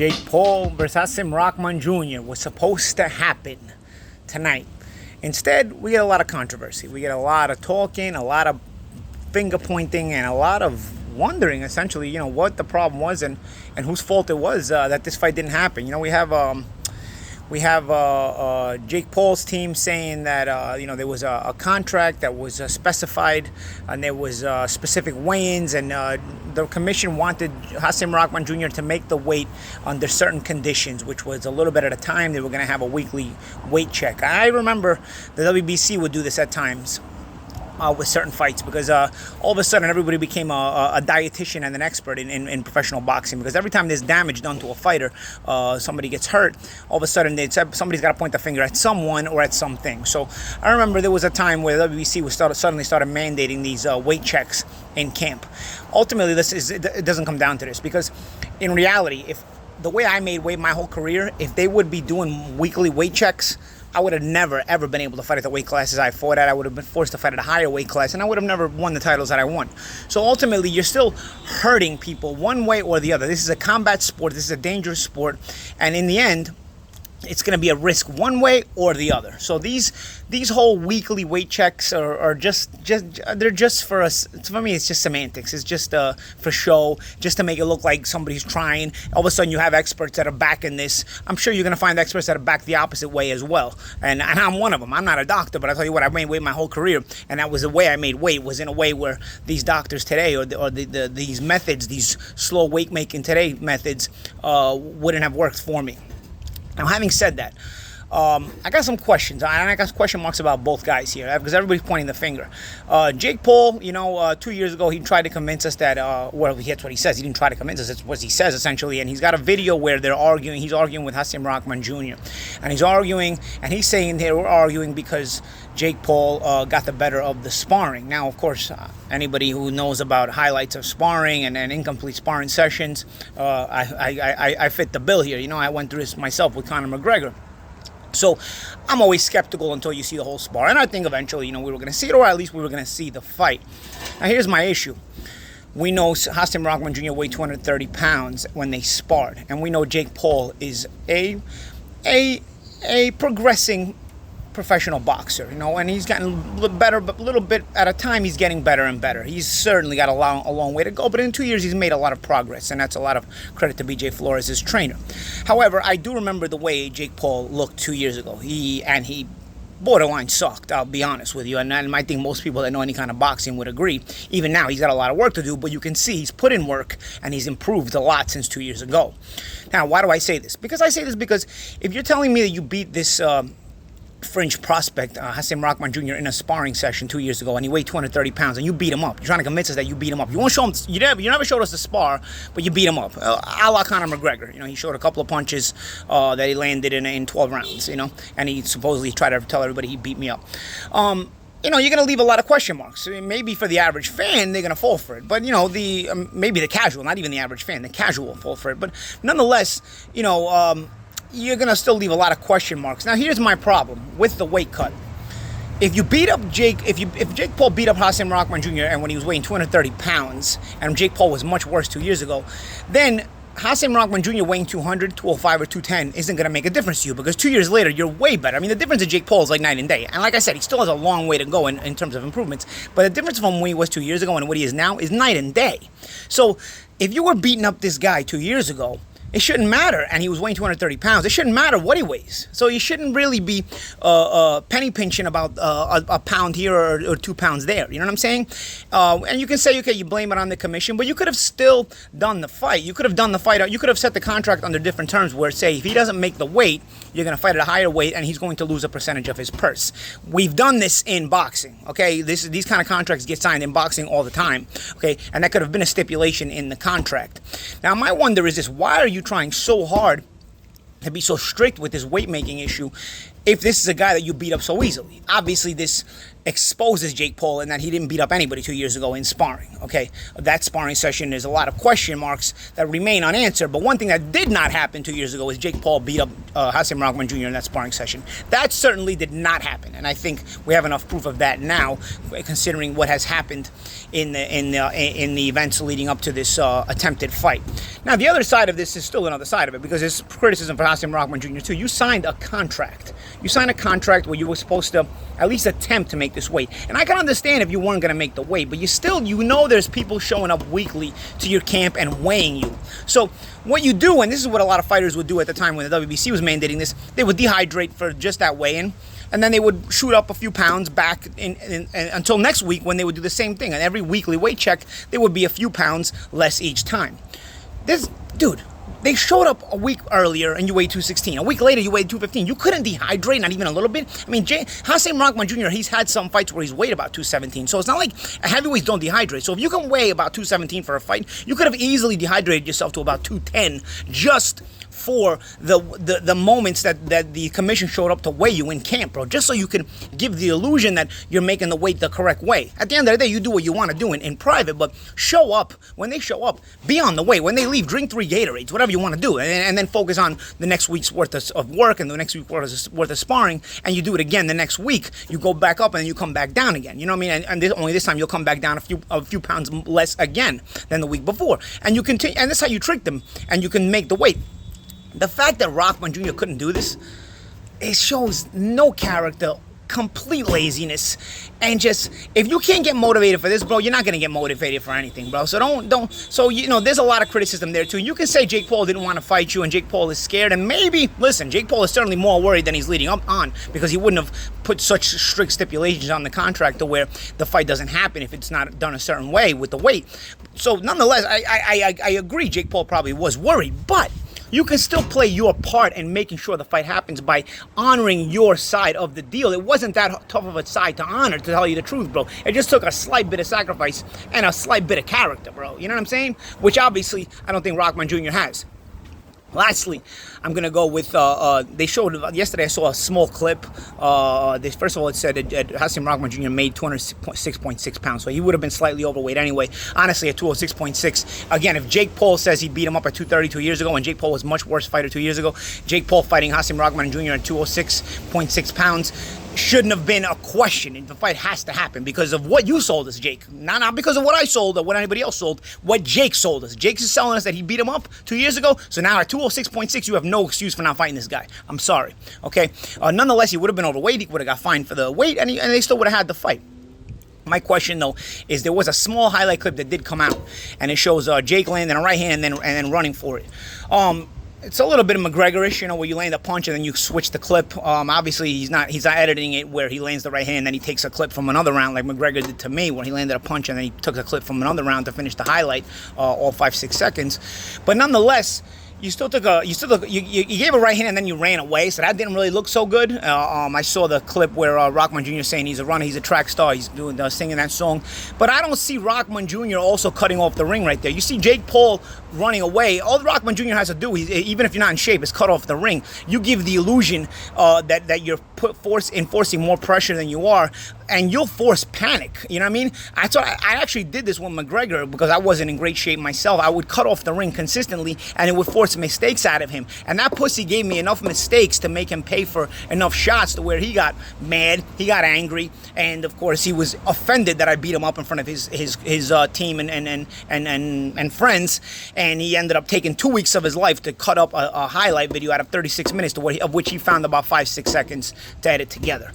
Jake Paul versus Hasim Rahman Jr. was supposed to happen tonight. Instead, we get a lot of controversy. We get a lot of talking, a lot of finger pointing, and a lot of wondering, essentially, what the problem was and whose fault it was that this fight didn't happen. We have Jake Paul's team saying that there was a contract that was specified, and there was specific weigh-ins, and the commission wanted Hasim Rahman Jr. to make the weight under certain conditions, which was a little bit at a time. They were going to have a weekly weight check. I remember the WBC would do this at times. With certain fights, because all of a sudden everybody became a dietitian and an expert in professional boxing, because every time there's damage done to a fighter, somebody gets hurt, all of a sudden somebody's got to point the finger at someone or at something. So I remember there was a time where the WBC suddenly started mandating these weight checks in camp. Ultimately, it doesn't come down to this, because in reality, if the way I made weight my whole career, if they would be doing weekly weight checks, I would have never, ever been able to fight at the weight classes I fought at. I would have been forced to fight at a higher weight class, and I would have never won the titles that I won. So ultimately, you're still hurting people one way or the other. This is a combat sport. This is a dangerous sport. And in the end, it's going to be a risk one way or the other. So these whole weekly weight checks are just they're just for us. For me, it's just semantics. It's just for show, just to make it look like somebody's trying. All of a sudden, you have experts that are backing this. I'm sure you're going to find experts that are back the opposite way as well. And I'm one of them. I'm not a doctor, but I tell you what, I made weight my whole career, and that was the way I made weight. Was in a way where these doctors today, or these methods, these slow weight making today methods, wouldn't have worked for me. Now, having said that, I got some questions, and I got question marks about both guys here, because everybody's pointing the finger. Jake Paul, 2 years ago, he tried to convince us that, that's what he says. He didn't try to convince us. That's what he says, essentially. And he's got a video where they're arguing. He's arguing with Hasim Rahman Jr. And he's arguing, and he's saying they were arguing because Jake Paul got the better of the sparring. Now, of course, anybody who knows about highlights of sparring and incomplete sparring sessions, I fit the bill here. I went through this myself with Conor McGregor. So I'm always skeptical until you see the whole spar. And I think eventually, we were going to see it, or at least we were going to see the fight. Now, here's my issue. We know Hasim Rahman Jr. weighed 230 pounds when they sparred. And we know Jake Paul is a progressing professional boxer, and he's gotten better, but a little bit at a time. He's getting better and better. He's certainly got a long way to go, but in 2 years he's made a lot of progress, and that's a lot of credit to BJ Flores' trainer. However, I do remember the way Jake Paul looked 2 years ago. He borderline sucked, I'll be honest with you, and I think most people that know any kind of boxing would agree. Even now, he's got a lot of work to do, but you can see he's put in work, and he's improved a lot since 2 years ago. Now, why do I say this? Because I say this because if you're telling me that you beat this fringe prospect, Hasim Rahman Jr. in a sparring session 2 years ago, and he weighed 230 pounds, and you beat him up. You're trying to convince us that you beat him up. You won't show him. You never showed us the spar, but you beat him up, a la Conor McGregor. He showed a couple of punches that he landed in 12 rounds. And he supposedly tried to tell everybody he beat me up. You're going to leave a lot of question marks. Maybe for the average fan, they're going to fall for it. But, maybe the casual, not even the average fan, the casual will fall for it. But nonetheless, you're going to still leave a lot of question marks. Now, here's my problem with the weight cut. If you beat up Jake, if Jake Paul beat up Hasim Rahman Jr. and when he was weighing 230 pounds, and Jake Paul was much worse 2 years ago, then Hasim Rahman Jr. weighing 200, 205, or 210 isn't going to make a difference to you, because 2 years later, you're way better. I mean, the difference in Jake Paul is like night and day. And like I said, he still has a long way to go in terms of improvements. But the difference from when he was 2 years ago and what he is now is night and day. So if you were beating up this guy 2 years ago, it shouldn't matter, and he was weighing 230 pounds. It shouldn't matter what he weighs. So you shouldn't really be penny pinching about a pound here or 2 pounds there. You know what I'm saying? And you can say, okay, you blame it on the commission, but you could have still done the fight. You could have done the fight. You could have set the contract under different terms where, say, if he doesn't make the weight, you're going to fight at a higher weight, and he's going to lose a percentage of his purse. We've done this in boxing, okay? These kind of contracts get signed in boxing all the time, okay? And that could have been a stipulation in the contract. Now, my wonder is this: why are you trying so hard to be so strict with this weight making issue if this is a guy that you beat up so easily? Obviously, this exposes Jake Paul and that he didn't beat up anybody 2 years ago in sparring. Okay, that sparring session, there's a lot of question marks that remain unanswered. But one thing that did not happen 2 years ago is Jake Paul beat up Hasim Rahman Jr. in that sparring session. That certainly did not happen, and I think we have enough proof of that now, considering what has happened in the events leading up to this attempted fight. Now, the other side of this is still another side of it, because there's criticism for Hasim Rahman Jr. too. You signed a contract. You signed a contract where you were supposed to at least attempt to make this weight. And I can understand if you weren't going to make the weight, but you know there's people showing up weekly to your camp and weighing you. So what you do, and this is what a lot of fighters would do at the time when the WBC was mandating this, they would dehydrate for just that weigh-in, and then they would shoot up a few pounds back until next week, when they would do the same thing. And every weekly weight check, there would be a few pounds less each time. Dude, they showed up a week earlier and you weighed 216. A week later, you weighed 215. You couldn't dehydrate, not even a little bit. I mean, Hasim Rahman Jr., he's had some fights where he's weighed about 217. So it's not like heavyweights don't dehydrate. So if you can weigh about 217 for a fight, you could have easily dehydrated yourself to about 210 just for the moments that the commission showed up to weigh you in camp, bro, just so you can give the illusion that you're making the weight the correct way. At the end of the day, you do what you want to do in private, but show up. When they show up, be on the way. When they leave, drink 3 Gatorades, whatever you want to do, and then focus on the next week's worth of work and the next week's worth of sparring, and you do it again the next week. You go back up and then you come back down again. You know what I mean? And only this time you'll come back down a few pounds less again than the week before. And you continue, and that's how you trick them, and you can make the weight. The fact that Rahman Jr. couldn't do this, it shows no character, complete laziness, and just, if you can't get motivated for this, bro, you're not going to get motivated for anything, bro. So there's a lot of criticism there too. You can say Jake Paul didn't want to fight you and Jake Paul is scared, and maybe, listen, Jake Paul is certainly more worried than he's leading up on, because he wouldn't have put such strict stipulations on the contract to where the fight doesn't happen if it's not done a certain way with the weight. So nonetheless, I agree, Jake Paul probably was worried, but you can still play your part in making sure the fight happens by honoring your side of the deal. It wasn't that tough of a side to honor, to tell you the truth, bro. It just took a slight bit of sacrifice and a slight bit of character, bro. You know what I'm saying? Which obviously I don't think Rahman Jr. has. Lastly, I'm going to go with, they showed, yesterday I saw a small clip. First of all, it said that Hasim Rahman Jr. made 206.6 pounds, so he would have been slightly overweight anyway. Honestly, at 206.6, again, if Jake Paul says he beat him up at 230 2 years ago, and Jake Paul was a much worse fighter 2 years ago, Jake Paul fighting Hasim Rahman Jr. at 206.6 pounds, shouldn't have been a question. The fight has to happen because of what you sold us, Jake. Not because of what I sold or what anybody else sold. What Jake sold us. Jake is selling us that he beat him up 2 years ago. So now at 206.6, you have no excuse for not fighting this guy. I'm sorry. Okay. Nonetheless, he would have been overweight. He would have got fined for the weight, and they still would have had the fight. My question, though, is there was a small highlight clip that did come out, and it shows Jake landing a right hand and then running for it. It's a little bit of McGregor-ish, where you land a punch and then you switch the clip. Obviously, he's not editing it where he lands the right hand and then he takes a clip from another round like McGregor did to me, where he landed a punch and then he took a clip from another round to finish the highlight, all 5-6 seconds. But nonetheless, you gave a right hand and then you ran away, so that didn't really look so good. I saw the clip where Rahman Jr. saying he's a runner, he's a track star, he's singing that song. But I don't see Rahman Jr. also cutting off the ring right there. You see Jake Paul running away. All Rahman Jr. has to do, even if you're not in shape, is cut off the ring. You give the illusion that you're enforcing more pressure than you are, and you'll force panic. You know what I mean? I actually did this with McGregor because I wasn't in great shape myself. I would cut off the ring consistently, and it would force mistakes out of him. And that pussy gave me enough mistakes to make him pay for enough shots to where he got mad, he got angry, and of course he was offended that I beat him up in front of his team and friends. And he ended up taking 2 weeks of his life to cut up a highlight video out of 36 minutes, of which he found about 5-6 seconds to edit together.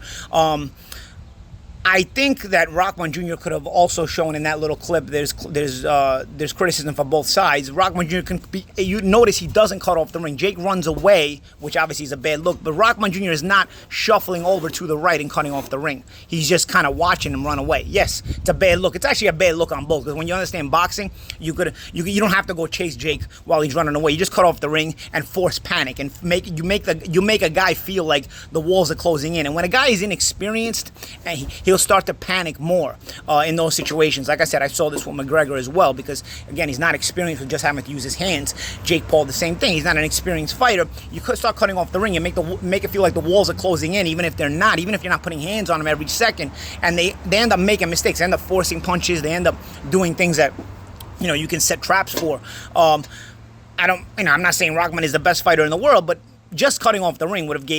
I think that Rahman Jr. could have also shown in that little clip. There's criticism for both sides. Rahman Jr. you notice he doesn't cut off the ring. Jake runs away, which obviously is a bad look. But Rahman Jr. is not shuffling over to the right and cutting off the ring. He's just kind of watching him run away. Yes, it's a bad look. It's actually a bad look on both, because when you understand boxing, you don't have to go chase Jake while he's running away. You just cut off the ring and force panic and make a guy feel like the walls are closing in. And when a guy is inexperienced, and he'll you'll start to panic more in those situations. Like I said, I saw this with McGregor as well, because again, he's not experienced with just having to use his hands. Jake Paul, the same thing. He's not an experienced fighter. You could start cutting off the ring and make it feel like the walls are closing in, even if they're not, even if you're not putting hands on him every second. And they end up making mistakes. They end up forcing punches. They end up doing things that, you know, you can set traps for. I'm not saying Rahman is the best fighter in the world, but just cutting off the ring would have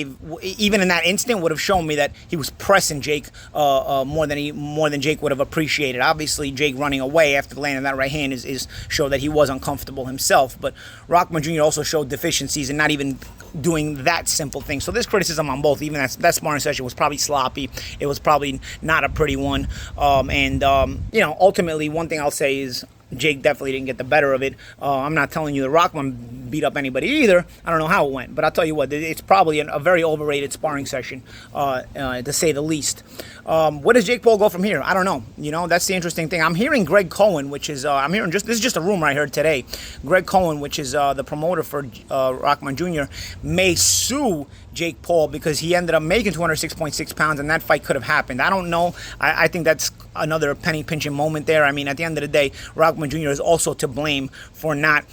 even in that instant, would have shown me that he was pressing Jake more than Jake would have appreciated. Obviously, Jake running away after landing that right hand is show that he was uncomfortable himself. But Rahman Jr. also showed deficiencies in not even doing that simple thing. So there's criticism on both. Even that sparring session was probably sloppy. It was probably not a pretty one. Ultimately, one thing I'll say is Jake definitely didn't get the better of it. I'm not telling you that Rahman beat up anybody either. I don't know how it went, but I'll tell you what, it's probably a very overrated sparring session, to say the least. Where does Jake Paul go from here? I don't know. You know, that's the interesting thing. I'm hearing Greg Cohen, which is this is just a rumor I heard today. Greg Cohen, which is the promoter for Rahman Jr., may sue Jake Paul because he ended up making 206.6 pounds, and that fight could have happened. I don't know. I think that's another penny pinching moment there. I mean, at the end of the day, Rahman Jr. is also to blame for not,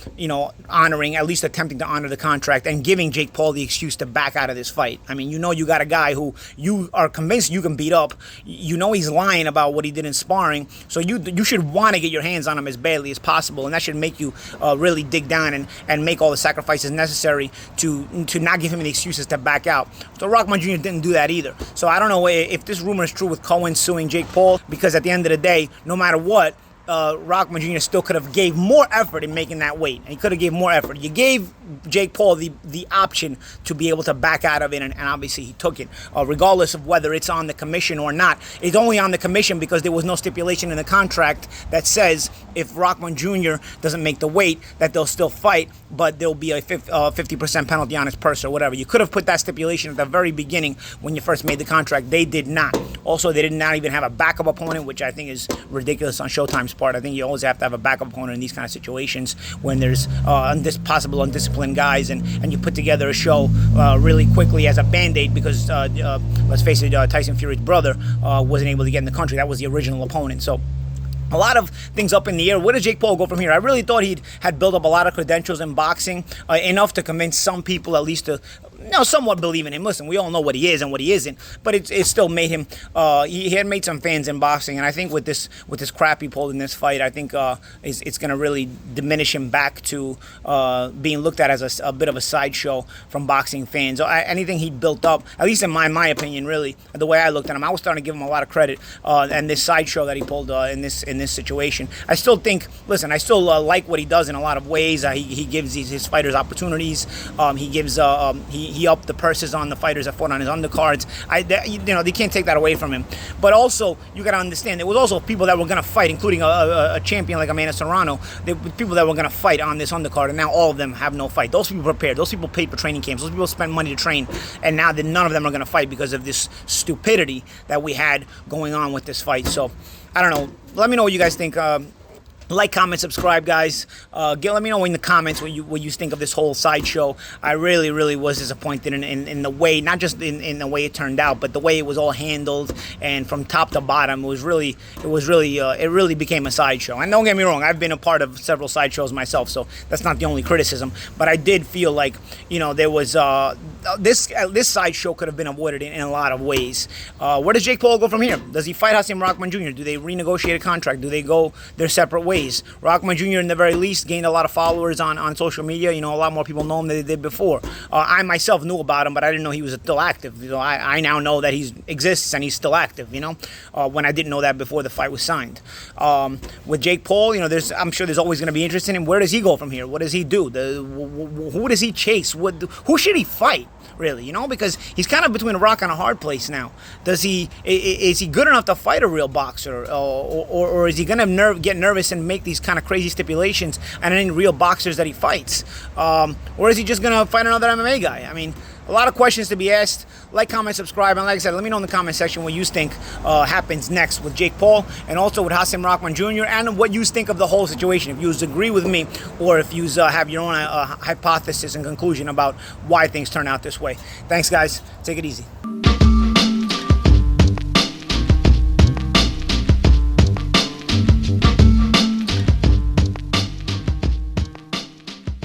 honoring, at least attempting to honor the contract and giving Jake Paul the excuse to back out of this fight. I mean, you got a guy who you are convinced you can beat up. You know he's lying about what he did in sparring, so you should want to get your hands on him as badly as possible, and that should make you really dig down and make all the sacrifices necessary to not give him the excuses to back out. So Rahman Jr. didn't do that either. So I don't know if this rumor is true with Cohen suing Jake Paul, because at the end of the day, no matter what, Rahman Jr. still could have gave more effort in making that weight. And he could have gave more effort. You gave Jake Paul the option to be able to back out of it, and obviously he took it. Regardless of whether it's on the commission or not. It's only on the commission because there was no stipulation in the contract that says if Rahman Jr. doesn't make the weight, that they'll still fight, but there'll be a 50% penalty on his purse or whatever. You could have put that stipulation at the very beginning when you first made the contract. They did not. Also, they did not even have a backup opponent, which I think is ridiculous on Showtime's part. I think you always have to have a backup opponent in these kind of situations when there's possible undisciplined guys, and you put together a show really quickly as a band-aid because, let's face it, Tyson Fury's brother wasn't able to get in the country. That was the original opponent. So a lot of things up in the air. Where does Jake Paul go from here? I really thought he had built up a lot of credentials in boxing, enough to convince some people at least to somewhat believe in him. Listen, we all know what he is and what he isn't, but it still made him, he had made some fans in boxing, and I think with this crap he pulled in this fight, I think it's going to really diminish him back to being looked at as a bit of a sideshow from boxing fans. Anything he built up, at least in my opinion, really, the way I looked at him, I was starting to give him a lot of credit, and this sideshow that he pulled in this situation. I still think, listen, I still like what he does in a lot of ways. He gives his fighters opportunities. He gives he upped the purses on the fighters that fought on his undercards. They can't take that away from him. But also, you got to understand, there was also people that were going to fight, including a champion like Amanda Serrano. There were people that were going to fight on this undercard, and now all of them have no fight. Those people prepared. Those people paid for training camps. Those people spent money to train, and now none of them are going to fight because of this stupidity that we had going on with this fight. So, I don't know. Let me know what you guys think. Like, comment, subscribe, guys. Let me know in the comments what you think of this whole sideshow. I really, really was disappointed in the way, not just in the way it turned out, but the way it was all handled, and from top to bottom, it really became a sideshow. And don't get me wrong, I've been a part of several sideshows myself, so that's not the only criticism. But I did feel like, there was this sideshow could have been avoided in a lot of ways. Where does Jake Paul go from here? Does he fight Hasim Rahman Jr.? Do they renegotiate a contract? Do they go their separate ways? Rahman Jr. in the very least gained a lot of followers on social media. A lot more people know him than they did before. I myself knew about him, but I didn't know he was still active. I now know that he exists and he's still active. When I didn't know that before the fight was signed. With Jake Paul, I'm sure there's always going to be interest in him. Where does he go from here? What does he do? Who does he chase? Who should he fight? Really, because he's kind of between a rock and a hard place now. Is he good enough to fight a real boxer, or is he gonna get nervous and make these kind of crazy stipulations and any real boxers that he fights, or is he just gonna fight another MMA guy? I mean, a lot of questions to be asked. Like, comment, subscribe, and like I said, let me know in the comment section what you think happens next with Jake Paul, and also with Hasim Rahman Jr., and what you think of the whole situation. If you agree with me, or if you have your own hypothesis and conclusion about why things turn out this way. Thanks, guys. Take it easy.